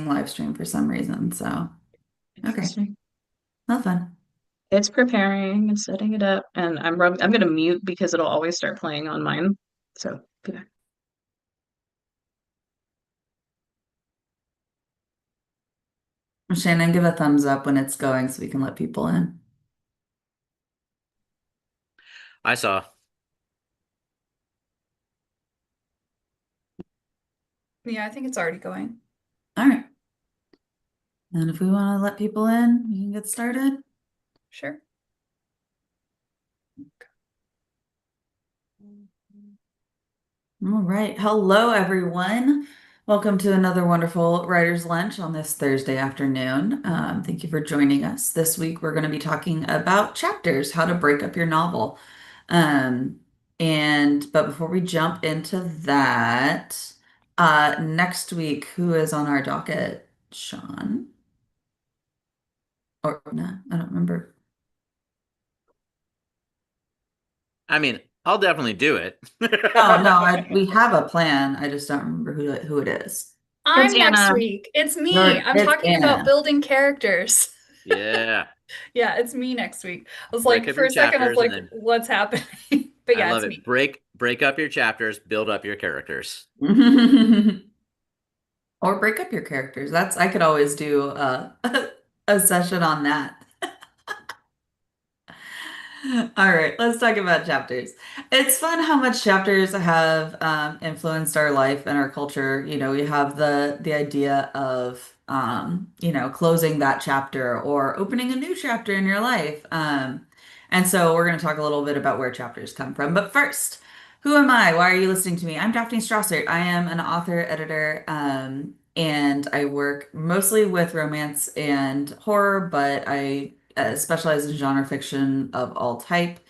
live stream for some reason. So, okay, Interesting. not fun. It's preparing and setting it up, and I'm gonna mute because it'll always start playing on mine. So be back. Shannon, give a thumbs up when it's going so we can let people in. I saw. Yeah, I think it's already going. All right. And if we want to let people in, we can get started. Sure. All right. Hello, everyone. Welcome to another wonderful Writer's Lunch on this Thursday afternoon. Thank you for joining us. This week, we're going to be talking about chapters, how to break up your novel. Um, but before we jump into that, next week, who is on our docket? Sean? Or no, I don't remember. I mean, I'll definitely do it. No, no, we have a plan. I just don't remember who it is. It's I'm next Anna. week. It's me. I'm It's talking about Anna. building characters. Yeah. Yeah, it's me next week. I was Break like, up for your a second, I was chapters and like, then what's happening? But I yeah, love it's it. me. Break up your chapters, build up your characters. Or break up your characters. I could always do a session on that. All right, let's talk about chapters. It's fun how much chapters have influenced our life and our culture. We have the idea of closing that chapter or opening a new chapter in your life. And so we're going to talk a little bit about where chapters come from. But first, who am I? Why are you listening to me? I'm Daphne Strassert. I am an author, editor, and I work mostly with romance and horror, but I specialize in genre fiction of all types.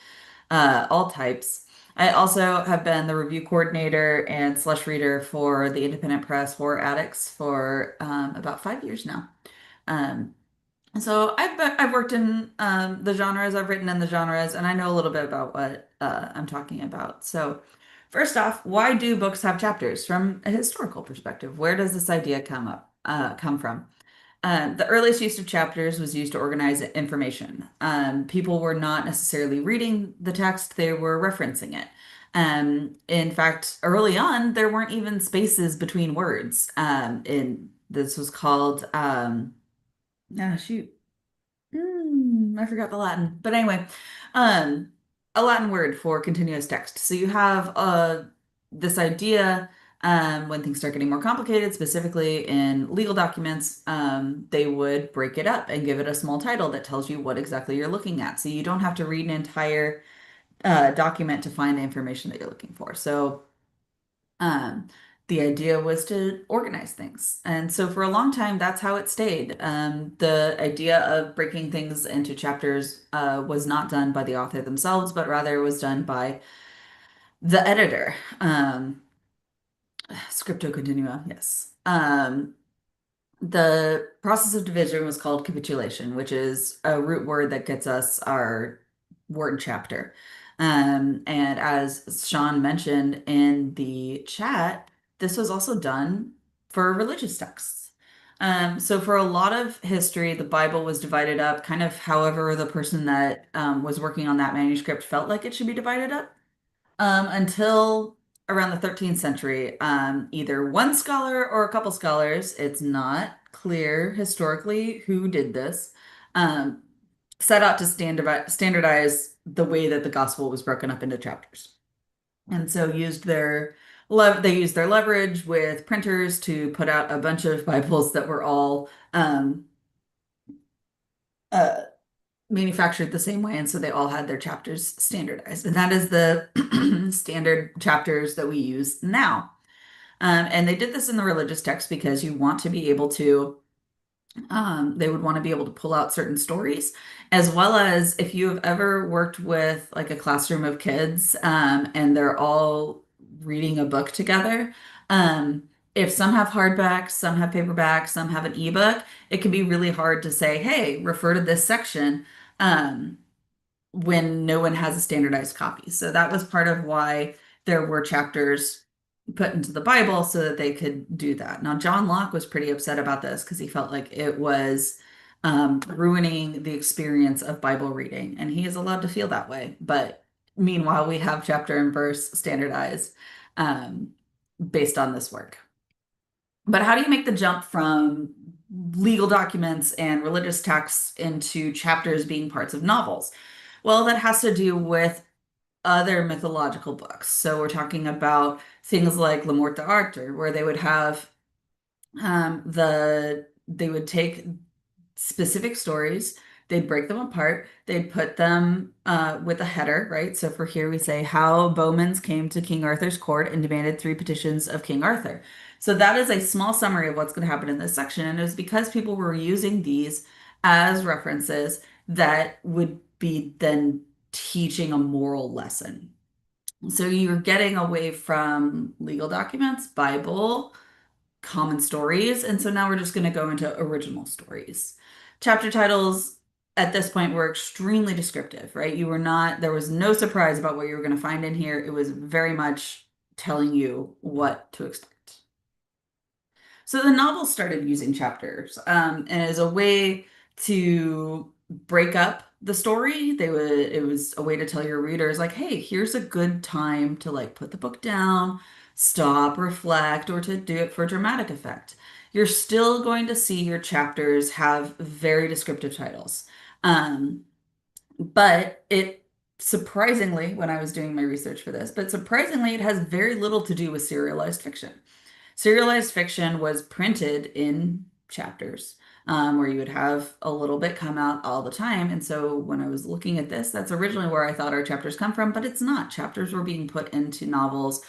I also have been the review coordinator and slush reader for the independent press Horror Addicts for about 5 years now. Um, and so I've worked in the genres, I've written in the genres, and I know a little bit about what I'm talking about. So, first off, why do books have chapters from a historical perspective? Where does this idea come from? The earliest use of chapters was used to organize information. People were not necessarily reading the text, they were referencing it. In fact, early on, there weren't even spaces between words. This was called, shoot. I forgot the Latin. But anyway, um, a Latin word for continuous text. So you have this idea when things start getting more complicated, specifically in legal documents, they would break it up and give it a small title that tells you what exactly you're looking at. So you don't have to read an entire document to find the information that you're looking for. So um, the idea was to organize things. And so for a long time, that's how it stayed. The idea of breaking things into chapters was not done by the author themselves, but rather was done by the editor. Scripto continua, yes. The process of division was called capitulation, which is a root word that gets us our word chapter. And as Sean mentioned in the chat, this was also done for religious texts. So for a lot of history, the Bible was divided up kind of however the person that was working on that manuscript felt like it should be divided up until around the 13th century. Either one scholar or a couple scholars, it's not clear historically who did this, um, set out to standardize the way that the gospel was broken up into chapters. And so they used their leverage with printers to put out a bunch of Bibles that were all uh, manufactured the same way, and so they all had their chapters standardized. And that is the standard chapters that we use now. And they did this in the religious text because you want to be able to, they would want to be able to pull out certain stories, as well as if you have ever worked with like a classroom of kids, and they're all reading a book together. Um, if some have hardbacks, some have paperbacks, some have an ebook, it can be really hard to say, hey, refer to this section. Um, when no one has a standardized copy. So that was part of why there were chapters put into the Bible so that they could do that. Now, John Locke was pretty upset about this because he felt like it was ruining the experience of Bible reading, and he is allowed to feel that way. But meanwhile, we have chapter and verse standardized um, based on this work. But how do you make the jump from legal documents and religious texts into chapters being parts of novels? Well, that has to do with other mythological books. So we're talking about things like Le Morte d'Arthur, where they would have they would take specific stories, they'd break them apart, they'd put them with a header, right? So for here we say how Bowmans came to King Arthur's court and demanded three petitions of King Arthur. So that is a small summary of what's going to happen in this section, and it was because people were using these as references that would be then teaching a moral lesson. So you're getting away from legal documents, Bible, common stories, and so now we're just going to go into original stories. Chapter titles at this point were extremely descriptive, right? You were not, there was no surprise about what you were going to find in here. It was very much telling you what to expect. So the novel started using chapters, and as a way to break up the story, it was a way to tell your readers like, hey, here's a good time to like put the book down, stop, reflect, or to do it for dramatic effect. You're still going to see your chapters have very descriptive titles. But it surprisingly, when I was doing my research for this, but surprisingly, it has very little to do with serialized fiction. Serialized fiction was printed in chapters, where you would have a little bit come out all the time. And so when I was looking at this, that's originally where I thought our chapters come from, but it's not. Chapters were being put into novels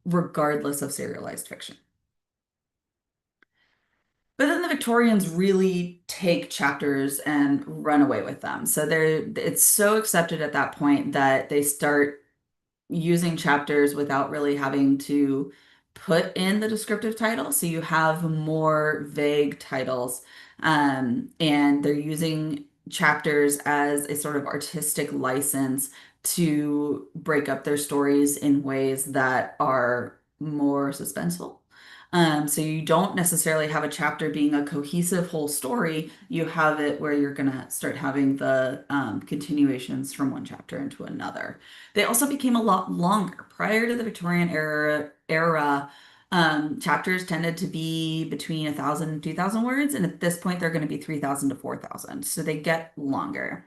regardless of serialized fiction. But then the Victorians really take chapters and run away with them. So it's so accepted at that point that they start using chapters without really having to put in the descriptive title. So you have more vague titles, and they're using chapters as a sort of artistic license to break up their stories in ways that are more suspenseful. So you don't necessarily have a chapter being a cohesive whole story. You have it where you're going to start having the continuations from one chapter into another. They also became a lot longer. Prior to the Victorian era, chapters tended to be between 1,000 and 2,000 words, and at this point, they're going to be 3,000 to 4,000. So they get longer.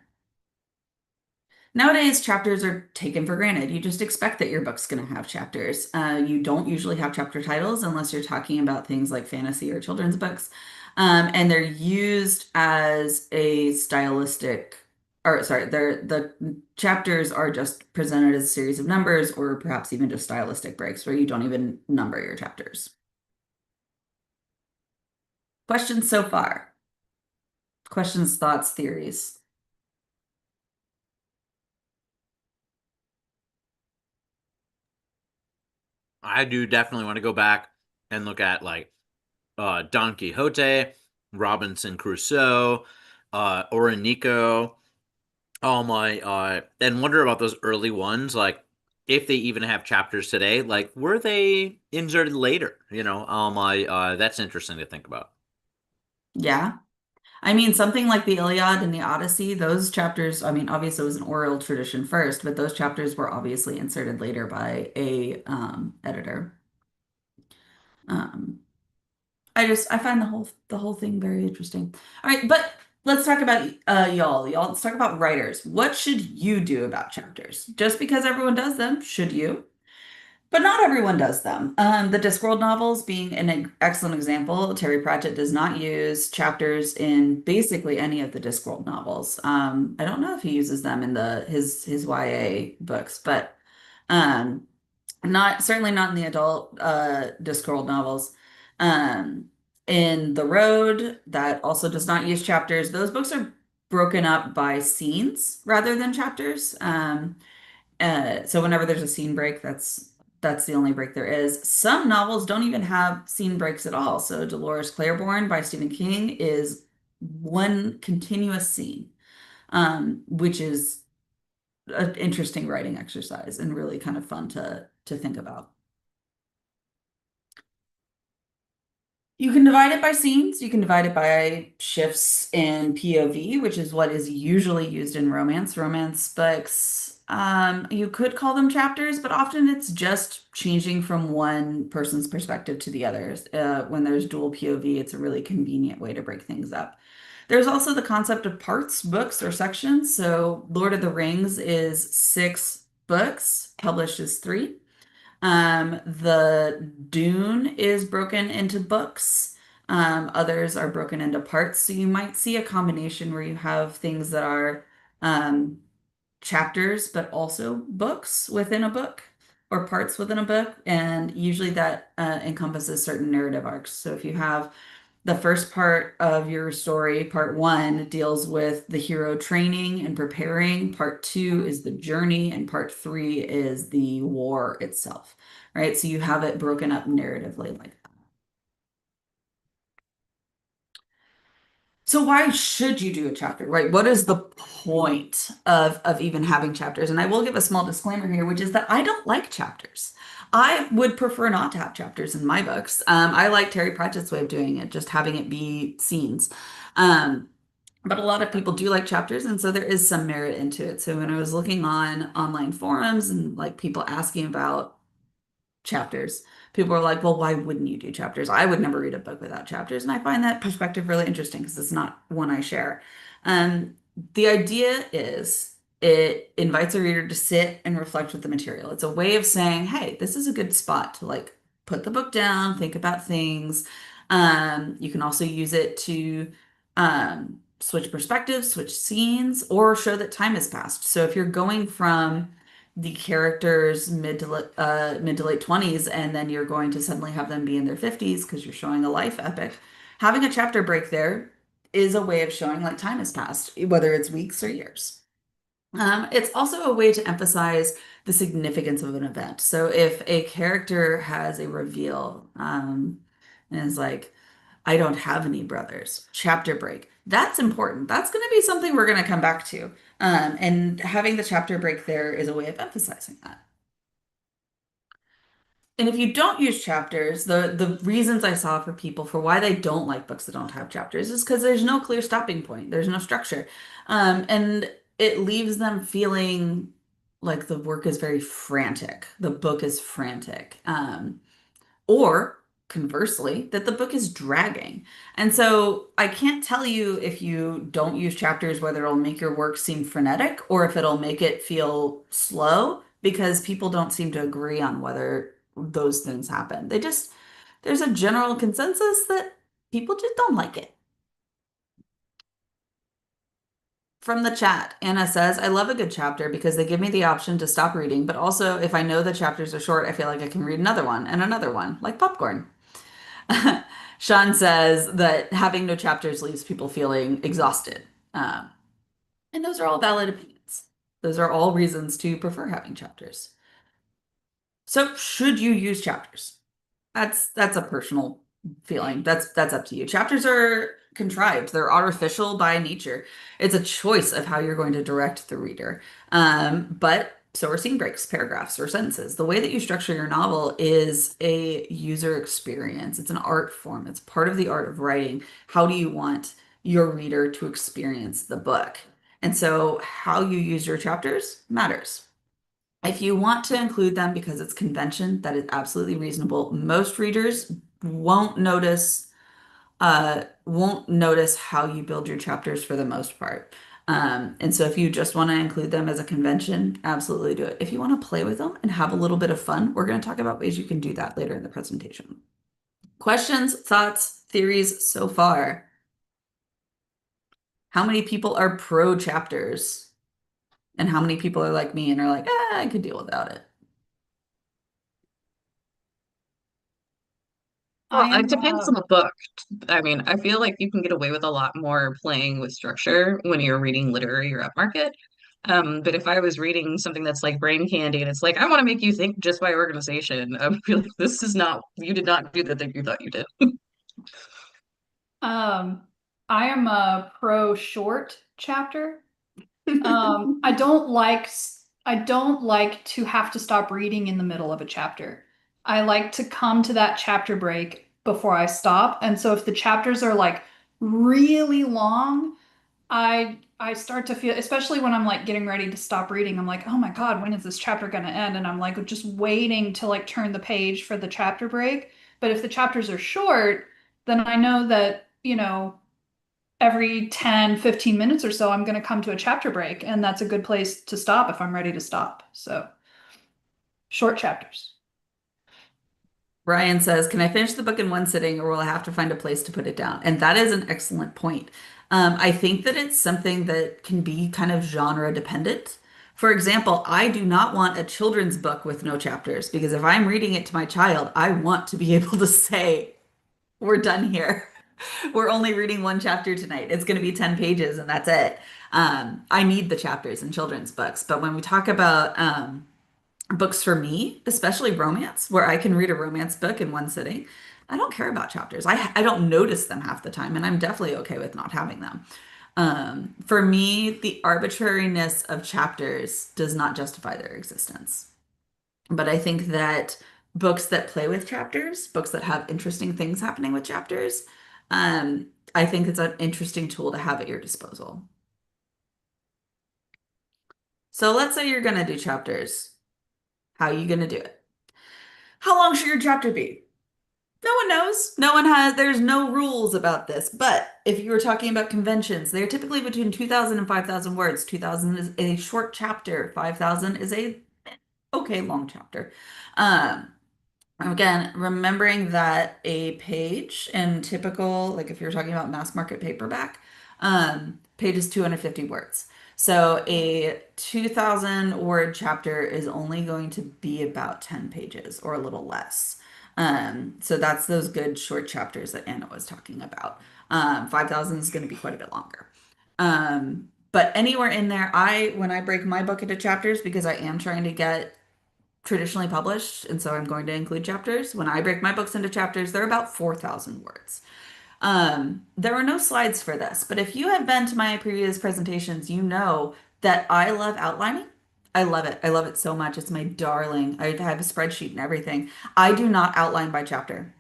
Nowadays, chapters are taken for granted. You just expect that your book's going to have chapters. You don't usually have chapter titles unless you're talking about things like fantasy or children's books. And they're used as a stylistic, or sorry, the chapters are just presented as a series of numbers or perhaps even just stylistic breaks where you don't even number your chapters. Questions so far? Questions, thoughts, theories? I do definitely want to go back and look at like Don Quixote, Robinson Crusoe, Orinoco, all my and wonder about those early ones, like if they even have chapters today, like were they inserted later? All my that's interesting to think about. Yeah. I mean, something like the Iliad and the Odyssey, those chapters, I mean, obviously it was an oral tradition first, but those chapters were obviously inserted later by a editor. Um, I find the whole thing very interesting. All right, but let's talk about y'all. Y'all, let's talk about writers. What should you do about chapters? Just because everyone does them, should you? But not everyone does them. The Discworld novels being an excellent example. Terry Pratchett does not use chapters in basically any of the Discworld novels. I don't know if he uses them in his YA books, but um, not certainly not in the adult Discworld novels. Um, in The Road, that also does not use chapters. Those books are broken up by scenes rather than chapters. So whenever there's a scene break, that's the only break there is. Some novels don't even have scene breaks at all. So Dolores Claiborne by Stephen King is one continuous scene, which is an interesting writing exercise and really kind of fun to think about. You can divide it by scenes. You can divide it by shifts in POV, which is what is usually used in romance books. You could call them chapters, but often it's just changing from one person's perspective to the others. When there's dual POV, it's a really convenient way to break things up. There's also the concept of parts, books, or sections. So Lord of the Rings is 6 books, published as 3. The Dune is broken into books. Others are broken into parts. So you might see a combination where you have things that are um, chapters, but also books within a book or parts within a book. And usually that encompasses certain narrative arcs. So if you have the first part of your story, part one, deals with the hero training and preparing. Part two is the journey, and part three is the war itself, right? So you have it broken up narratively like that. So why should you do a chapter, right? What is the point of even having chapters? And I will give a small disclaimer here, which is that I don't like chapters. I would prefer not to have chapters in my books. I like Terry Pratchett's way of doing it, just having it be scenes. Um, but a lot of people do like chapters, and so there is some merit into it. So when I was looking on online forums and like people asking about chapters. People are like, well, why wouldn't you do chapters? I would never read a book without chapters. And I find that perspective really interesting because it's not one I share. Um, the idea is it invites a reader to sit and reflect with the material. It's a way of saying, hey, this is a good spot to like put the book down, think about things. You can also use it to switch perspectives, switch scenes, or show that time has passed. So if you're going from the characters mid to late 20s and then you're going to suddenly have them be in their 50s because you're showing a life epic, having a chapter break there is a way of showing like time has passed, whether it's weeks or years. It's also a way to emphasize the significance of an event. So if a character has a reveal, and is like, I don't have any brothers, chapter break, that's important. That's going to be something we're going to come back to. And having the chapter break there is a way of emphasizing that. And if you don't use chapters, the reasons I saw for people for why they don't like books that don't have chapters is because there's no clear stopping point. There's no structure. And it leaves them feeling like the work is very frantic. The book is frantic. Or conversely, that the book is dragging. And so I can't tell you if you don't use chapters whether it'll make your work seem frenetic or if it'll make it feel slow because people don't seem to agree on whether those things happen. There's a general consensus that people just don't like it. From the chat, Anna says, I love a good chapter because they give me the option to stop reading, but also if I know the chapters are short, I feel like I can read another one, like popcorn. Sean says that having no chapters leaves people feeling exhausted. Um, and those are all valid opinions. Those are all reasons to prefer having chapters. So, should you use chapters? That's a personal feeling. That's up to you. Chapters are contrived. They're artificial by nature. It's a choice of how you're going to direct the reader. But so are scene breaks, paragraphs, or sentences. The way that you structure your novel is a user experience. It's an art form. It's part of the art of writing. How do you want your reader to experience the book? And so how you use your chapters matters. If you want to include them because it's convention, that is absolutely reasonable. Most readers won't notice how you build your chapters for the most part. And so if you just want to include them as a convention, absolutely do it. If you want to play with them and have a little bit of fun, we're going to talk about ways you can do that later in the presentation. Questions, thoughts, theories so far? How many people are pro chapters? And how many people are like me and are like, I could deal without it? Well, I it am depends on the book. I mean, I feel like you can get away with a lot more playing with structure when you're reading literary or upmarket. But if I was reading something that's like brain candy and it's like, I want to make you think just by organization, I feel like this is not, you did not do the thing you thought you did. um I am a pro short chapter. I don't like to have to stop reading in the middle of a chapter. I like to come to that chapter break before I stop. And so if the chapters are like really long, I start to feel, especially when I'm like getting ready to stop reading, I'm like, oh my God, when is this chapter going to end? And I'm like just waiting to like turn the page for the chapter break. But if the chapters are short, then I know that, every 10, 15 minutes or so, I'm going to come to a chapter break. And that's a good place to stop if I'm ready to stop. So short chapters. Brian says, "Can I finish the book in one sitting, or will I have to find a place to put it down?" And that is an excellent point. I think that it's something that can be kind of genre dependent. For example, I do not want a children's book with no chapters because if I'm reading it to my child, I want to be able to say, "We're done here. We're only reading one chapter tonight. It's going to be 10 pages and that's it." I need the chapters in children's books. But when we talk about books for me, especially romance, where I can read a romance book in one sitting, I don't care about chapters. I don't notice them half the time, and I'm definitely okay with not having them. For me, the arbitrariness of chapters does not justify their existence. But I think that books that play with chapters, books that have interesting things happening with chapters, I think it's an interesting tool to have at your disposal. So let's say you're going to do chapters. How are you going to do it? How long should your chapter be? No one knows. No one has, there's no rules about this. But if you were talking about conventions, they're typically between 2,000 and 5,000 words. 2,000 is a short chapter, 5,000 is a okay long chapter. Um, Again, remembering that a page in typical, like if you're talking about mass market paperback, page is 250 words. So a 2,000 word chapter is only going to be about 10 pages or a little less. So that's those good short chapters that Anna was talking about. 5,000 is going to be quite a bit longer. But anywhere in there, when I break my book into chapters, because I am trying to get traditionally published, and so I'm going to include chapters. When I break my books into chapters, they're about 4,000 words. There are no slides for this, but if you have been to my previous presentations, you know that I love outlining. I love it. I love it so much. It's my darling. I have a spreadsheet and everything. I do not outline by chapter.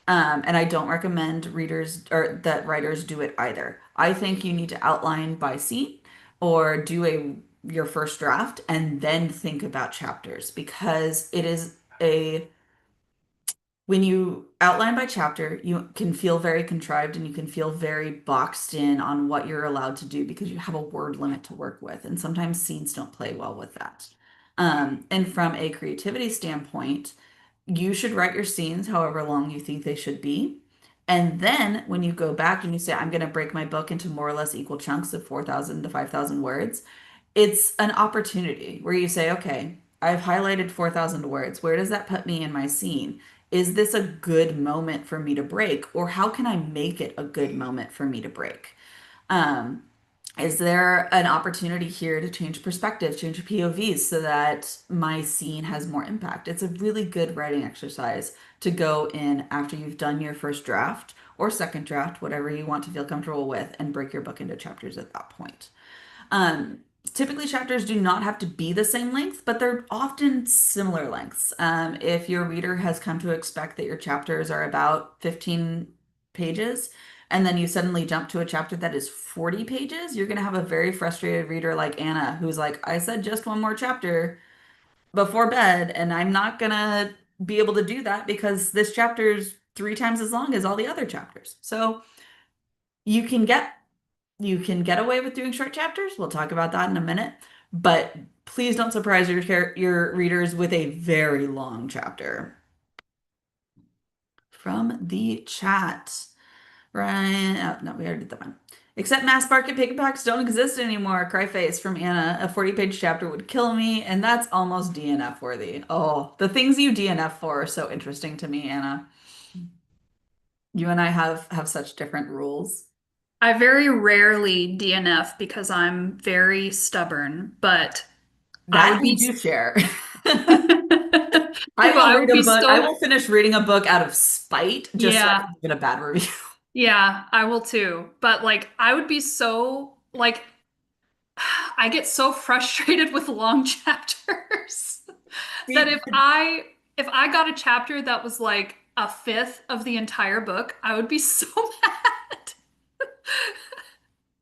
And I don't recommend readers or that writers do it either. I think you need to outline by scene or do your first draft and then think about chapters because it is a when you outline by chapter, you can feel very contrived and you can feel very boxed in on what you're allowed to do because you have a word limit to work with. And sometimes scenes don't play well with that. And from a creativity standpoint, you should write your scenes however long you think they should be. And then when you go back and you say, I'm going to break my book into more or less equal chunks of 4,000 to 5,000 words, it's an opportunity where you say, okay, I've highlighted 4,000 words. Where does that put me in my scene? Is this a good moment for me to break? Or how can I make it a good moment for me to break? Um, is there an opportunity here to change perspective, change POVs so that my scene has more impact? It's a really good writing exercise to go in after you've done your first draft or second draft, whatever you want to feel comfortable with, and break your book into chapters at that point. Um, Typically, chapters do not have to be the same length, but they're often similar lengths. If your reader has come to expect that your chapters are about 15 pages, and then you suddenly jump to a chapter that is 40 pages, you're going to have a very frustrated reader like Anna, who's like, I said just one more chapter before bed, and I'm not going to be able to do that because this chapter's 3 times as long as all the other chapters. So you can get you can get away with doing short chapters. We'll talk about that in a minute. But please don't surprise your readers with a very long chapter. From the chat. Right. Oh, no, we already did that one. Except mass market paperbacks don't exist anymore. Cry face from Anna. A 40-page chapter would kill me, and that's almost DNF worthy. Oh, the things you DNF for are so interesting to me, Anna. You and I have such different rules. I very rarely DNF because I'm very stubborn, but I That would we be do share. I but will I would read a be book. I so will finish reading a book out of spite just so I yeah, can give it a bad review. yeah, I will too. But like I would be so like I get so frustrated with long chapters that See, if I got a chapter that was like a fifth of the entire book, I would be so mad.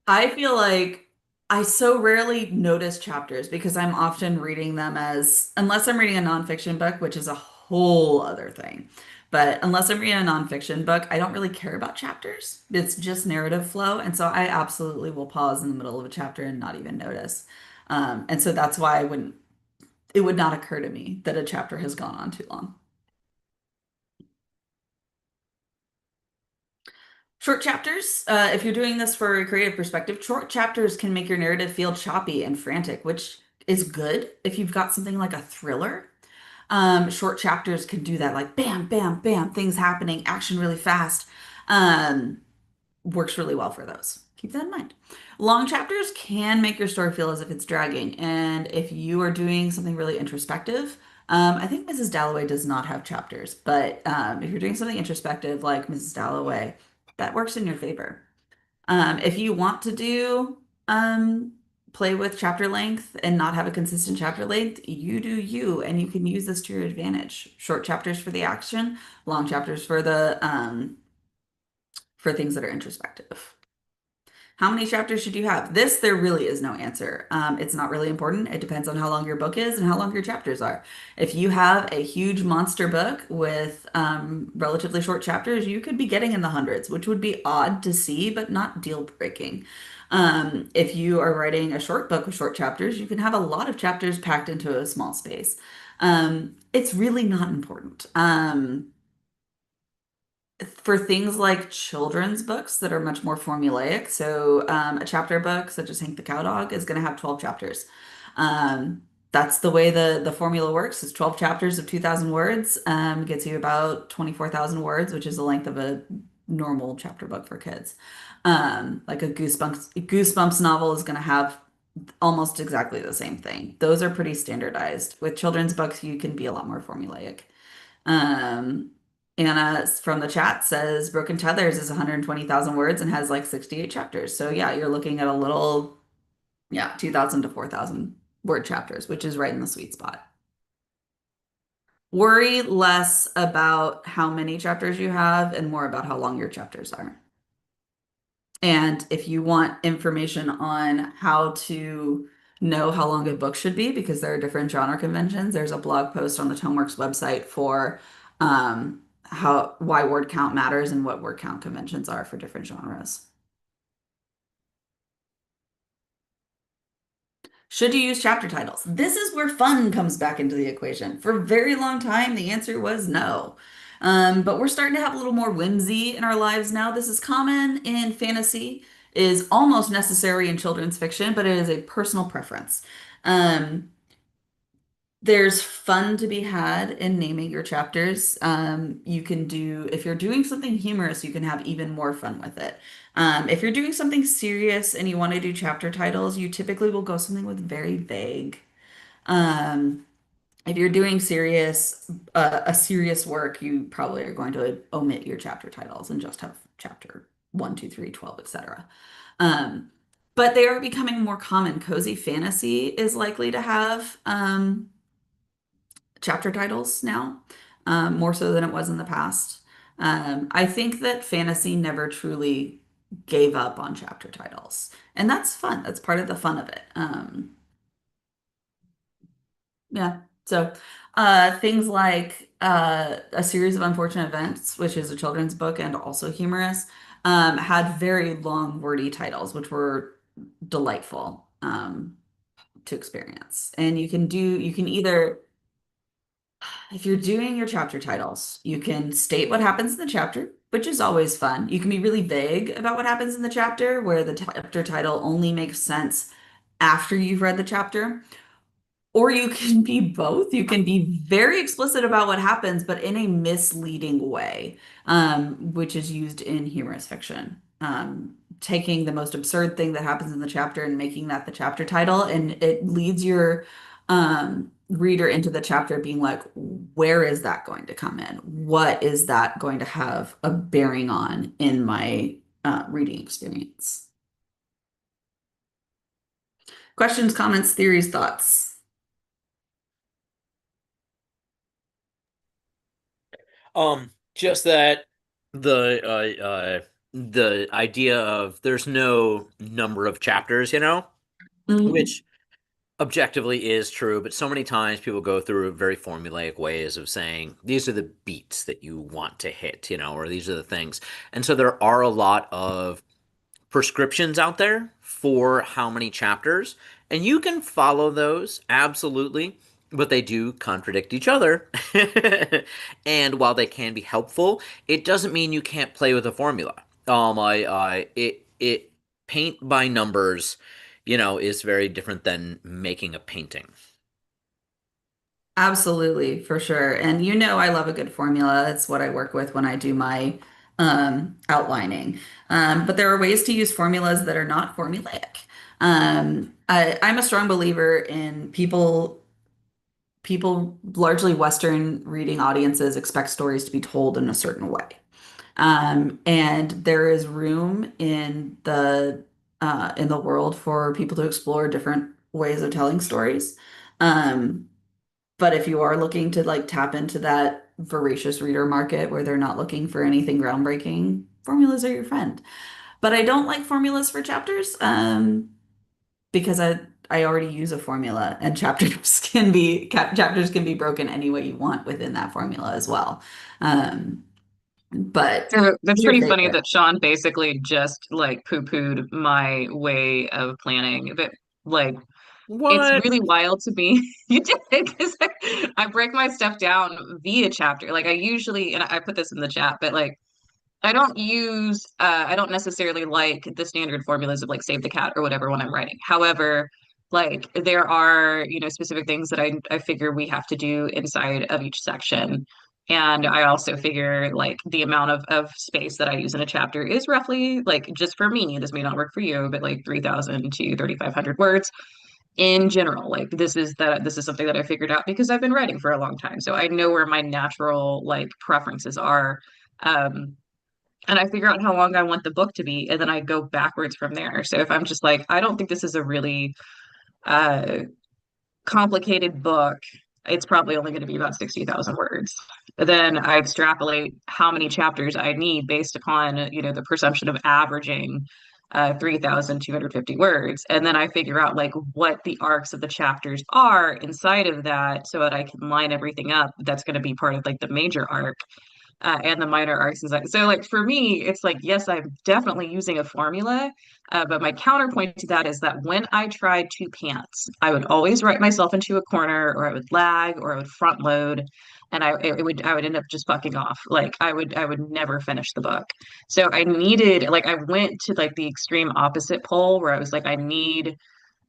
I feel like I so rarely notice chapters because I'm often reading them as, unless I'm reading a nonfiction book, which is a whole other thing. But unless I'm reading a nonfiction book, I don't really care about chapters. It's just narrative flow. And so I absolutely will pause in the middle of a chapter and not even notice. And so that's why it would not occur to me that a chapter has gone on too long. Short chapters, if you're doing this for a creative perspective, short chapters can make your narrative feel choppy and frantic, which is good if you've got something like a thriller. Short chapters can do that, like bam, bam, bam, things happening, action really fast. Um, Works really well for those. Keep that in mind. Long chapters can make your story feel as if it's dragging. And if you are doing something really introspective, I think Mrs. Dalloway does not have chapters, but if you're doing something introspective like Mrs. Dalloway, that works in your favor. If you want to do um, play with chapter length and not have a consistent chapter length, you do you, and you can use this to your advantage. Short chapters for the action, long chapters for things that are introspective. How many chapters should you have? This, there really is no answer. It's not really important. It depends on how long your book is and how long your chapters are. If you have a huge monster book with relatively short chapters, you could be getting in the hundreds, which would be odd to see, but not deal breaking. If you are writing a short book with short chapters, you can have a lot of chapters packed into a small space. It's really not important. For things like children's books that are much more formulaic, so a chapter book such as Hank the Cowdog is going to have 12 chapters. Um, that's the way the formula works. It's 12 chapters of 2,000 words, gets you about 24,000 words, which is the length of a normal chapter book for kids. Like a Goosebumps novel is going to have almost exactly the same thing. Those are pretty standardized. With children's books, you can be a lot more formulaic. Um, Anna from the chat says Broken Tethers is 120,000 words and has like 68 chapters. So yeah, you're looking at a little, yeah, 2,000 to 4,000 word chapters, which is right in the sweet spot. Worry less about how many chapters you have and more about how long your chapters are. And if you want information on how to know how long a book should be, because there are different genre conventions, there's a blog post on the Tomeworks website for why word count matters and what word count conventions are for different genres. Should you use chapter titles? This is where fun comes back into the equation. For a very long time, the answer was no. But we're starting to have a little more whimsy in our lives now. This is common in fantasy, is almost necessary in children's fiction, but it is a personal preference. Um, there's fun to be had in naming your chapters. You can do, if you're doing something humorous, you can have even more fun with it. If you're doing something serious and you want to do chapter titles, you typically will go something with very vague. Um, if you're doing a serious work, you probably are going to omit your chapter titles and just have chapter 1, 2, 3, 12, etc. Um, but they are becoming more common. Cozy fantasy is likely to have chapter titles now, more so than it was in the past. I think that fantasy never truly gave up on chapter titles, and that's fun. That's part of the fun of it. Yeah. So, things like A Series of Unfortunate Events, which is a children's book and also humorous, had very long, wordy titles, which were delightful to experience. And you can either if you're doing your chapter titles, you can state what happens in the chapter, which is always fun. You can be really vague about what happens in the chapter, where the chapter title only makes sense after you've read the chapter. Or you can be both. You can be very explicit about what happens, but in a misleading way, which is used in humorous fiction. Taking the most absurd thing that happens in the chapter and making that the chapter title, and it leads your reader into the chapter being like, where is that going to come in? What is that going to have a bearing on in my reading experience? Questions, comments, theories, thoughts? Um, Just that the idea of there's no number of chapters, Mhm. which objectively is true, but so many times people go through very formulaic ways of saying these are the beats that you want to hit, or these are the things. And so there are a lot of prescriptions out there for how many chapters, and you can follow those absolutely, but they do contradict each other. And while they can be helpful, it doesn't mean you can't play with a formula. It paint by numbers, is very different than making a painting. Absolutely, for sure. And I love a good formula. It's what I work with when I do my outlining. But there are ways to use formulas that are not formulaic. I'm a strong believer in people, largely Western reading audiences expect stories to be told in a certain way. And there is room in the world for people to explore different ways of telling stories. Um, but if you are looking to like tap into that voracious reader market where they're not looking for anything groundbreaking, formulas are your friend. But I don't like formulas for chapters, because I already use a formula, and chapters can be broken any way you want within that formula as well. Um, but So that's your pretty funny favorite. that Sean basically just like poo-pooed my way of planning. But like it's What? really wild to me. You did because I break my stuff down via chapter. Like I usually, and I put this in the chat, but like I don't necessarily like the standard formulas of like save the cat or whatever when I'm writing. However, like there are, specific things that I figure we have to do inside of each section. And I also figure like the amount of space that I use in a chapter is roughly like just for me, this may not work for you, but like 3,000 to 3,500 words in general. Like this is something that I figured out because I've been writing for a long time. So I know where my natural like preferences are. Um, and I figure out how long I want the book to be, and then I go backwards from there. So if I'm just like, I don't think this is a really uh, complicated book, it's probably only going to be about 60,000 words. Then I extrapolate how many chapters I need based upon, the presumption of averaging 3,250 words. And then I figure out like what the arcs of the chapters are inside of that so that I can line everything up. That's going to be part of like the major arc and the minor arcs and stuff. So like for me, it's like yes, I'm definitely using a formula, but my counterpoint to that is that when I tried to pants, I would always write myself into a corner, or I would lag, or I would front load, and I would end up just fucking off. Like I would never finish the book. So I needed like I went to like the extreme opposite pole where I was like I need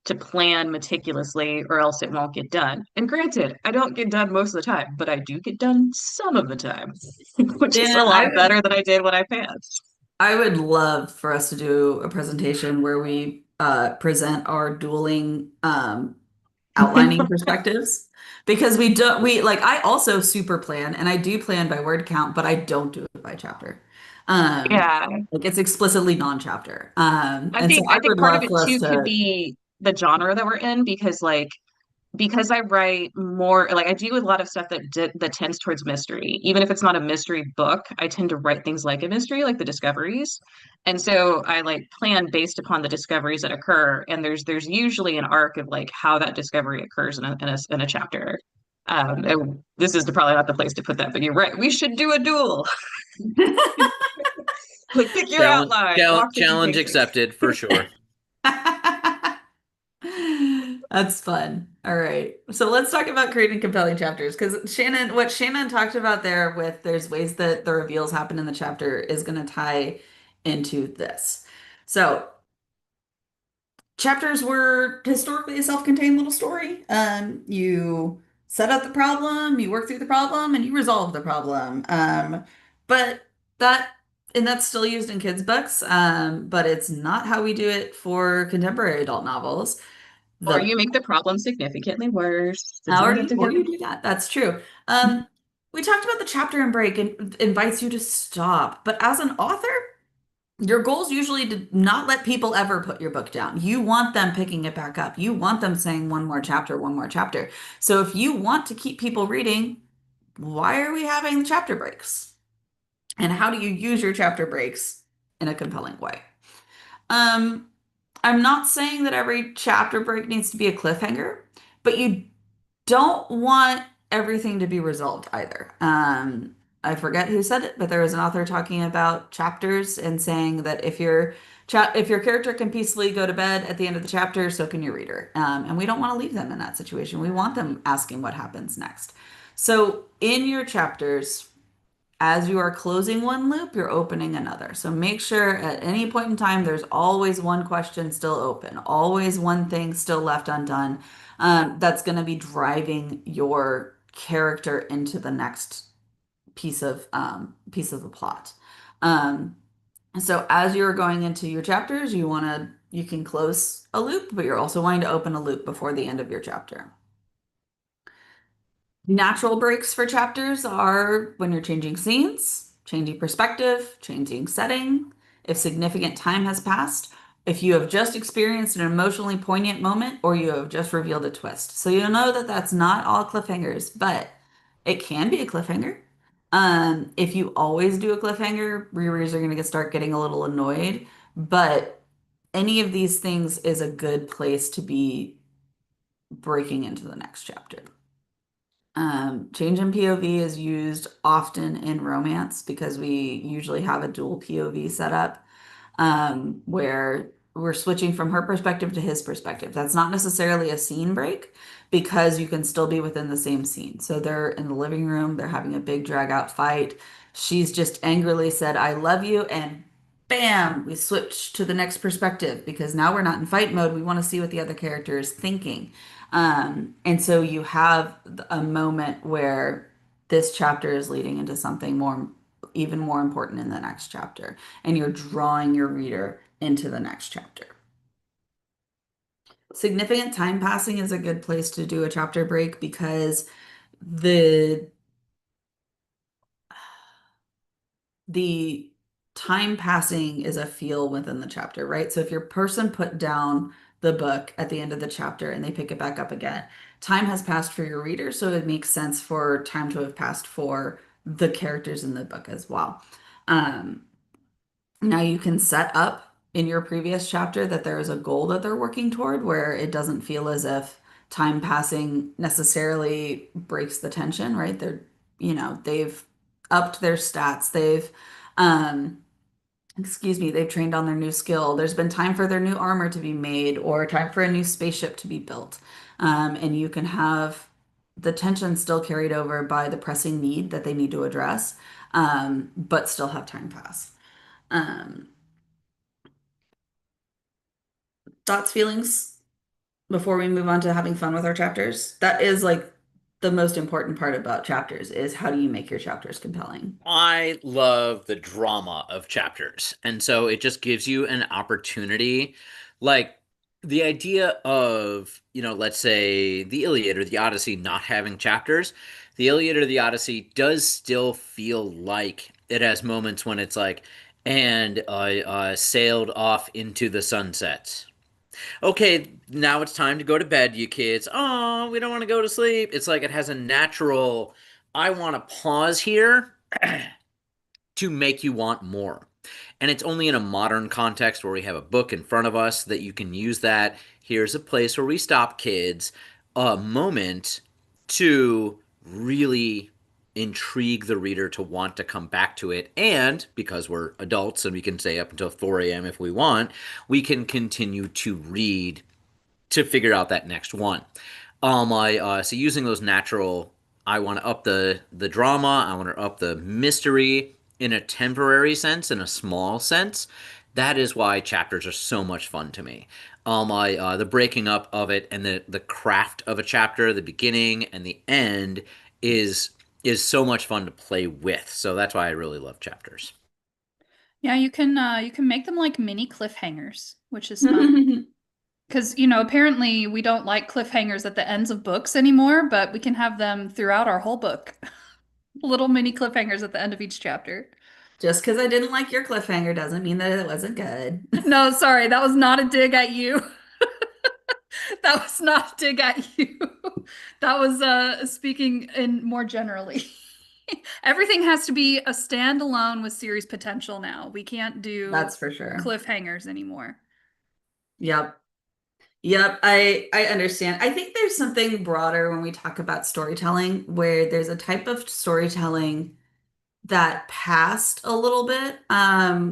to plan meticulously or else it won't get done. And granted, I don't get done most of the time, but I do get done some of the time, which is a Shannon, lot better than I did when I passed. I would love for us to do a presentation where we present our dueling outlining perspectives, because we like I also super plan, and I do plan by word count, but I don't do it by chapter. Yeah. Like it's explicitly non-chapter. I And so think I I think would part of love it for us too could to. be the genre that we're in because I write more like I do a lot of stuff that tends towards mystery. Even if it's not a mystery book, I tend to write things like a mystery, like the discoveries. And so I like plan based upon the discoveries that occur. And there's usually an arc of like how that discovery occurs in a chapter. And this is probably not the place to put that, but you're right. We should do a duel. Like pick your outline, rock, paper, Challenge paper. accepted for sure. That's fun. All right. So let's talk about creating compelling chapters, because what Shannon talked about there with there's ways that the reveals happen in the chapter is going to tie into this. So chapters were historically a self-contained little story. You set up the problem, you work through the problem, and you resolve the problem. But that that's still used in kids' books, but it's not how we do it for contemporary adult novels. Or The you make the problem significantly worse. or you do that. That's true. We talked about the chapter and break and invites you to stop, but as an author, your goal is usually to not let people ever put your book down. You want them picking it back up. You want them saying one more chapter, one more chapter. So if you want to keep people reading, why are we having the chapter breaks? And how do you use your chapter breaks in a compelling way? Um, I'm not saying that every chapter break needs to be a cliffhanger, but you don't want everything to be resolved either. I forget who said it, but there was an author talking about chapters and saying that if your character can peacefully go to bed at the end of the chapter, so can your reader. And we don't want to leave them in that situation. We want them asking what happens next. So in your chapters, as you are closing one loop, you're opening another. So make sure at any point in time, there's always one question still open, always one thing still left undone. That's going to be driving your character into the next piece of the plot. Um, so as you're going into your chapters, you can close a loop, but you're also wanting to open a loop before the end of your chapter. Natural breaks for chapters are when you're changing scenes, changing perspective, changing setting, if significant time has passed, if you have just experienced an emotionally poignant moment, or you have just revealed a twist. So you'll know that that's not all cliffhangers, but it can be a cliffhanger. If you always do a cliffhanger, rereaders are going to start getting a little annoyed, but any of these things is a good place to be breaking into the next chapter. Change in POV is used often in romance because we usually have a dual POV setup, where we're switching from her perspective to his perspective. That's not necessarily a scene break because you can still be within the same scene. So they're in the living room, they're having a big drag out fight. She's just angrily said, "I love you," and bam, we switch to the next perspective because now we're not in fight mode. We want to see what the other character is thinking. And so you have a moment where this chapter is leading into something more, even more important in the next chapter, and you're drawing your reader into the next chapter. Significant time passing is a good place to do a chapter break because the the time passing is a feel within the chapter, right? So if your person put down the book at the end of the chapter and they pick it back up again, time has passed for your reader, so it makes sense for time to have passed for the characters in the book as well. Um, Now you can set up in your previous chapter that there is a goal that they're working toward where it doesn't feel as if time passing necessarily breaks the tension, right? They've upped their stats. Um, they've trained on their new skill. There's been time for their new armor to be made or time for a new spaceship to be built. And you can have the tension still carried over by the pressing need that they need to address, but still have time pass. Um, Thoughts, feelings before we move on to having fun with our chapters? That is like the most important part about chapters is how do you make your chapters compelling? I love the drama of chapters. And so it just gives you an opportunity. Like the idea of, let's say the Iliad or the Odyssey not having chapters, the Iliad or the Odyssey does still feel like it has moments when it's like, and sailed off into the sunset. Okay, now it's time to go to bed, you kids. Oh, we don't want to go to sleep. It's like it has a natural, I want to pause here to make you want more. And it's only in a modern context where we have a book in front of us that you can use that. Here's a place where we stop, kids. A moment to really intrigue the reader to want to come back to it. And because we're adults and we can stay up until 4 a.m. if we want, we can continue to read to figure out that next one. So using those natural, I want to up the drama, I want to up the mystery in a temporary sense, in a small sense. That is why chapters are so much fun to me. The breaking up of it and the craft of a chapter, the beginning and the end is so much fun to play with. So that's why I really love chapters. Yeah, you can make them like mini cliffhangers, which is fun. Because, apparently we don't like cliffhangers at the ends of books anymore, but we can have them throughout our whole book. Little mini cliffhangers at the end of each chapter. Just because I didn't like your cliffhanger doesn't mean that it wasn't good. No, sorry, that was not a dig at you. That was not a dig at you. That was speaking in more generally. Everything has to be a standalone with series potential now. We can't do That's for sure. cliffhangers anymore. Yep. Yep, I understand. I think there's something broader when we talk about storytelling where there's a type of storytelling that passed a little bit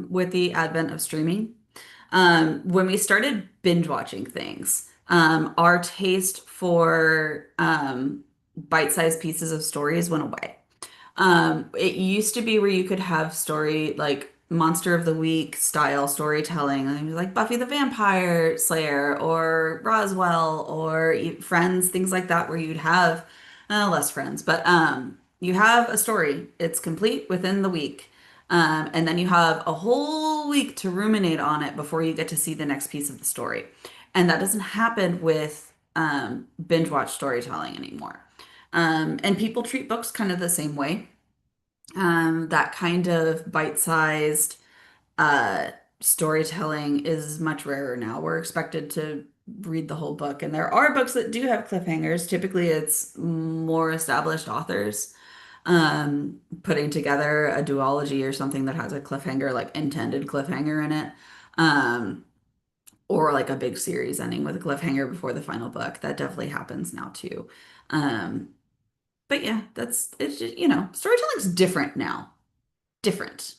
with the advent of streaming. When we started binge watching things, our taste for bite-sized pieces of stories went away. It used to be where you could have story like Monster of the Week style storytelling, like Buffy the Vampire Slayer or Roswell or Friends, things like that, where you'd have less Friends, but you have a story. It's complete within the week. And then you have a whole week to ruminate on it before you get to see the next piece of the story. And that doesn't happen with binge watch storytelling anymore. And people treat books kind of the same way. That kind of bite-sized uh, storytelling is much rarer now. We're expected to read the whole book, and there are books that do have cliffhangers. Typically, it's more established authors putting together a duology or something that has a cliffhanger, like intended cliffhanger in it. Um, or like a big series ending with a cliffhanger before the final book. That definitely happens now too. Um, but yeah, it's just, storytelling's different now. Different.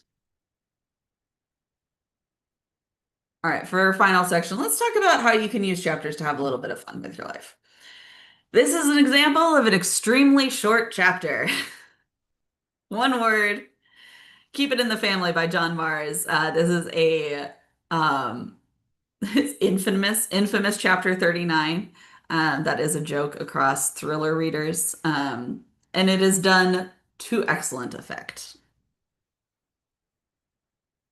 All right, for our final section, let's talk about how you can use chapters to have a little bit of fun with your life. This is an example of an extremely short chapter. One word, Keep It in the Family by John Mars. This is a it's infamous chapter 39. That is a joke across thriller readers. And it is done to excellent effect.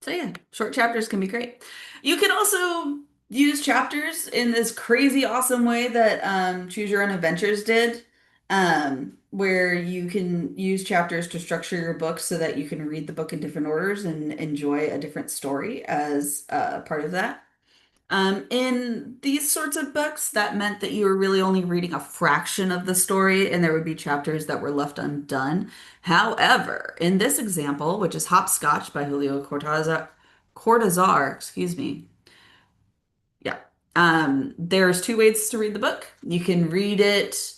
So yeah, short chapters can be great. You can also use chapters in this crazy awesome way that Choose Your Own Adventures did, where you can use chapters to structure your book so that you can read the book in different orders and enjoy a different story as part of that. In these sorts of books, that meant that you were really only reading a fraction of the story, and there would be chapters that were left undone. However, in this example, which is Hopscotch by Julio Cortázar, excuse me, yeah. There's two ways to read the book. You can read it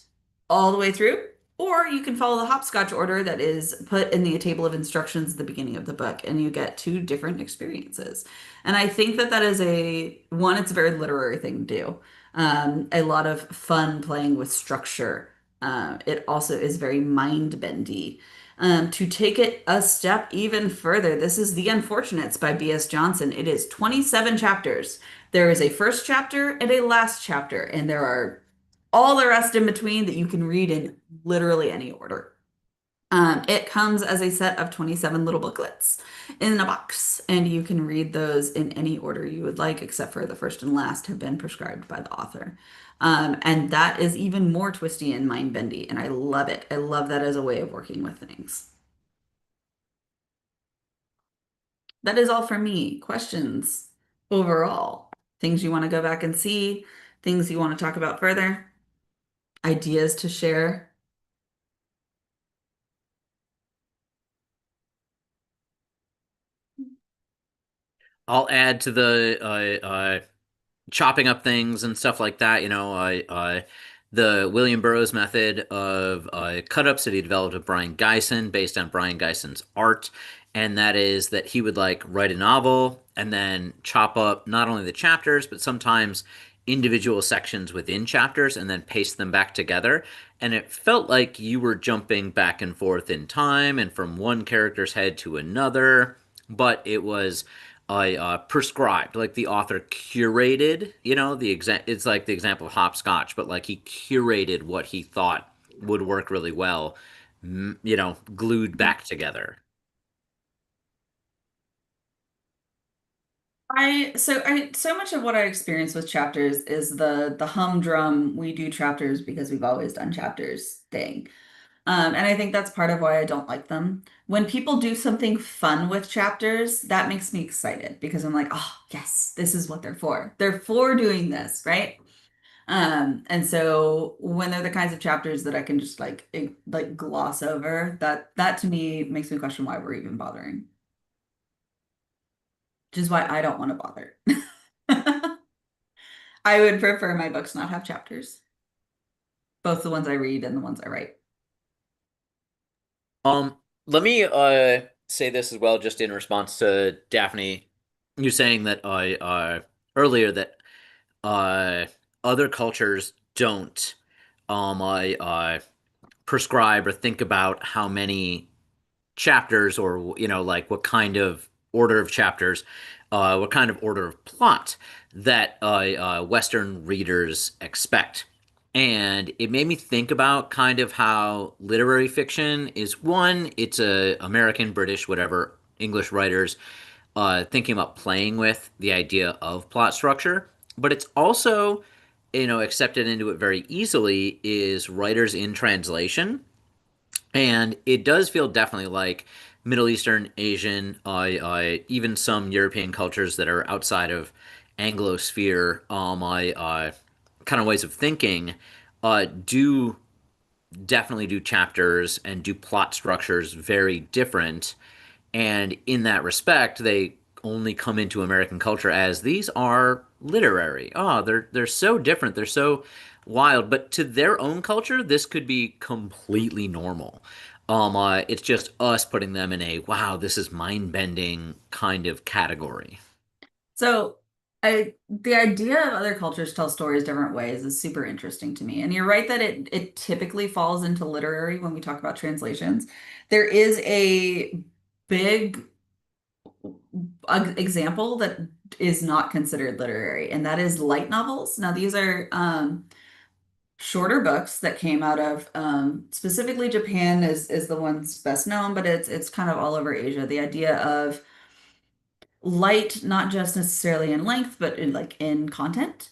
all the way through, or you can follow the hopscotch order that is put in the table of instructions at the beginning of the book, and you get two different experiences. And I think that that is it's a very literary thing to do. A lot of fun playing with structure. It also is very mind bendy. To take it a step even further, this is The Unfortunates by B.S. Johnson. It is 27 chapters. There is a first chapter and a last chapter, and there are all the rest in between that you can read in literally any order. It comes as a set of 27 little booklets in a box, and you can read those in any order you would like, except for the first and last have been prescribed by the author. And that is even more twisty and mind bendy, and I love it. I love that as a way of working with things. That is all for me. Questions overall? Things you want to go back and see, things you want to talk about further, ideas to share. I'll add to the chopping up things and stuff like that. The William Burroughs method of cut ups that he developed with Brian Geisen based on Brian Geisen's art. And that is that he would like write a novel and then chop up not only the chapters, but sometimes individual sections within chapters and then paste them back together. And it felt like you were jumping back and forth in time and from one character's head to another, but it was prescribed, like the author curated, it's like the example of hopscotch, but like he curated what he thought would work really well, glued back together. So much of what I experience with chapters is the humdrum we do chapters because we've always done chapters thing. And I think that's part of why I don't like them. When people do something fun with chapters, that makes me excited because I'm like, oh, yes, this is what they're for. They're for doing this, right? And so when they're the kinds of chapters that I can just like gloss over, that to me makes me question why we're even bothering. Which is why I don't want to bother. I would prefer my books not have chapters, both the ones I read and the ones I write. Um, Let me say this as well, just in response to Daphne, you saying that earlier that uh other cultures don't I prescribe or think about how many chapters, or like what kind of order of chapters, what kind of order of plot that Western readers expect. And it made me think about kind of how literary fiction is, one, it's a American, British, whatever, English writers thinking about playing with the idea of plot structure, but it's also, accepted into it very easily is writers in translation. And it does feel definitely like Middle Eastern, Asian, even some European cultures that are outside of Anglosphere, kind of ways of thinking, do definitely do chapters and do plot structures very different. And in that respect, they only come into American culture as these are literary. Oh, they're so different. They're so wild. But to their own culture, this could be completely normal. It's just us putting them in a wow, this is mind-bending kind of category. So the idea of other cultures tell stories different ways is super interesting to me. And you're right that it typically falls into literary when we talk about translations. There is a big example that is not considered literary, and that is light novels. Now, these are shorter books that came out of specifically Japan is the ones best known, but it's kind of all over Asia. The idea of light, not just necessarily in length, but in content.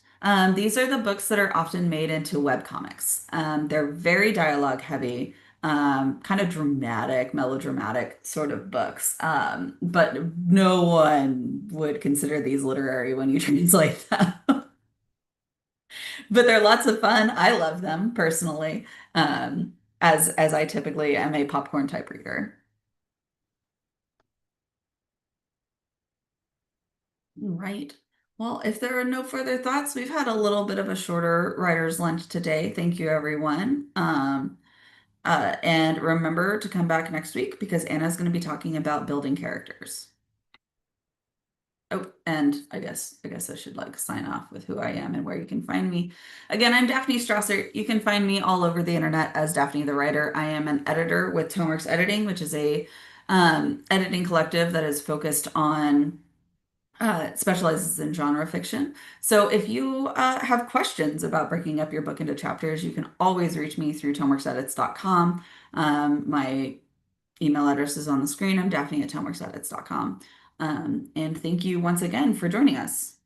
These are the books that are often made into web comics. They're very dialogue heavy, kind of dramatic, melodramatic sort of books. But no one would consider these literary when you translate them. But they're lots of fun. I love them personally, as I typically am a popcorn type reader. Right. Well, if there are no further thoughts, we've had a little bit of a shorter writer's lunch today. Thank you, everyone. And remember to come back next week because Anna's going to be talking about building characters. Oh, and I guess I should like sign off with who I am and where you can find me. Again, I'm Daphne Strasser. You can find me all over the internet as Daphne the Writer. I am an editor with Tomeworks Editing, which is a editing collective that is focused on specializes in genre fiction. So if you have questions about breaking up your book into chapters, you can always reach me through tomeworksedits.com. My email address is on the screen. I'm Daphne at tomeworksedits.com. And thank you once again for joining us.